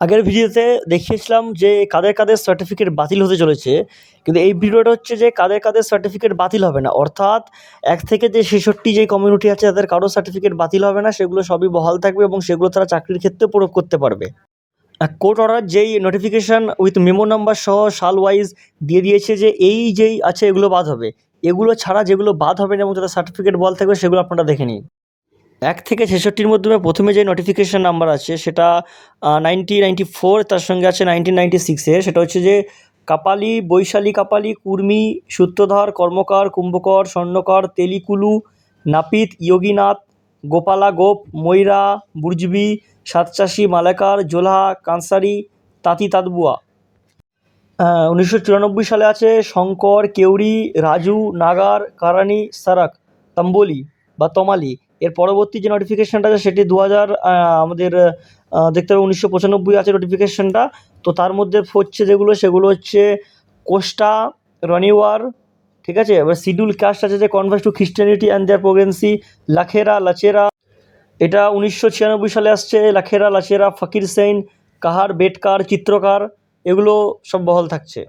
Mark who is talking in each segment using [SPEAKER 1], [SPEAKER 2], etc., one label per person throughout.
[SPEAKER 1] আগের ভিডিওতে দেখিয়েছিলাম যে কাদের কাদের সার্টিফিকেট বাতিল হতে চলেছে, কিন্তু এই ভিডিওটা হচ্ছে যে কাদের কাদের সার্টিফিকেট বাতিল হবে না, অর্থাৎ 1 থেকে যে 66 যে কমিউনিটি আছে তাদের কারো সার্টিফিকেট বাতিল হবে না, সেগুলো সবই বহাল থাকবে এবং সেগুলো তারা চাকরির ক্ষেত্রে প্রয়োগ করতে পারবে। কোর্ট অর্ডার যেই নোটিফিকেশান উইথ মেমো নাম্বার সহ সাল ওয়াইজ দিয়ে দিয়েছে যে এই যেই আছে এগুলো বাদ হবে, এগুলো ছাড়া যেগুলো বাদ হবে না এবং যাদের সার্টিফিকেট বহাল থাকবে সেগুলো আপনারা দেখে নিন। 1 থেকে 66-র মধ্যে প্রথমে যে নোটিফিকেশান নাম্বার আছে সেটা 1994, তার সঙ্গে আছে 1996-এর, সেটা হচ্ছে যে কাপালি, বৈশালী কাপালি, কুর্মী, সূত্রধর, কর্মকার, কুম্ভকর, স্বর্ণকার, তেলিকুলু, নাপিত, যোগীনাথ, গোপালা, গোপ, ময়রা, বুর্জবি, সাতচাষি, মালাকার, জোলহা, কানসারি, তাঁতি, তাঁতবুয়া। 1994 সালে আছে শঙ্কর, কেউরি, রাজু, নাগার, কারানি, সারাক, তাম্বলি বা তমালি। এর পরবর্তী যে নোটিফিকেশানটা আছে সেটি 2000 আমাদের দেখতে হবে 1995 আছে নোটিফিকেশানটা। তো তার মধ্যে হচ্ছে যেগুলো সেগুলো হচ্ছে কোস্টা, রনিওয়ার, ঠিক আছে। এবার শিডিউল কাস্ট আছে যে কনভার্স টু খ্রিস্টানিটি অ্যান্ড দেয়ার প্রোগ্রেন্সি, লাখেরা, লাচেরা, এটা 1996 সালে আসছে। লাখেরা, লাচেরা, ফকির সেইন, কাহার, বেটকার, চিত্রকার, এগুলো সব বহাল থাকছে।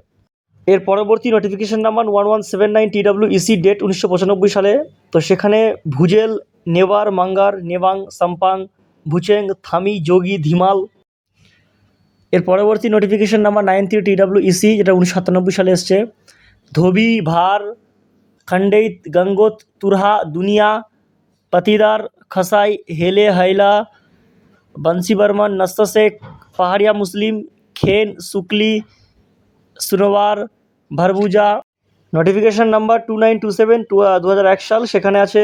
[SPEAKER 1] এর পরবর্তী নোটিফিকেশান নাম্বার 1179 TWEC, ডেট 1995 সালে। তো সেখানে ভুজেল, নেওয়ার, মাঙ্গার, নেবাং, সাম্পাং, ভুচেং, থামি, যোগী, ধিমাল। এর পরবর্তী নোটিফিকেশান নাম্বার 93 TWEC, যেটা 1997 সালে এসছে। ধোবি, ভার, খন্ডেইত, গঙ্গোত, তুরহা, দুনিয়া, পাতিদার, খসাই, হেলে, হাইলা, বংশী বর্মন, নস্তা শেখ, পাহাড়িয়া মুসলিম, খেন, শুক্লি, সুনওয়ার, ভারবুজা। নোটিফিকেশান নাম্বার 2927 2001 সাল, সেখানে আছে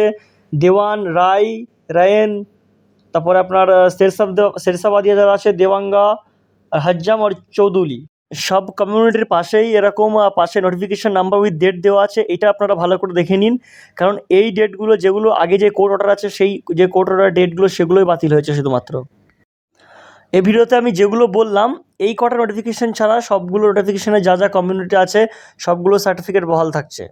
[SPEAKER 1] দেওয়ান, রায়, রায়েন, তারপরে আপনার শেরশাবাদিয়া যারা আছে দেওয়াঙ্গা, হজ্জাম আর চৌধুরী। সব কমিউনিটির পাশেই এরকম পাশে নোটিফিকেশান নাম্বার উইথ ডেট দেওয়া আছে, এটা আপনারা ভালো করে দেখে নিন, কারণ এই ডেটগুলো যেগুলো আগে যে কোর্ট অর্ডার আছে সেই যে কোর্ট অর্ডার ডেটগুলো সেগুলোই বাতিল হয়েছে শুধুমাত্র। এই ভিডিওতে আমি যেগুলো বললাম এই কটা নোটিফিকেশান ছাড়া সবগুলো নোটিফিকেশানে যা যা কমিউনিটি আছে সবগুলো সার্টিফিকেট বহাল থাকছে।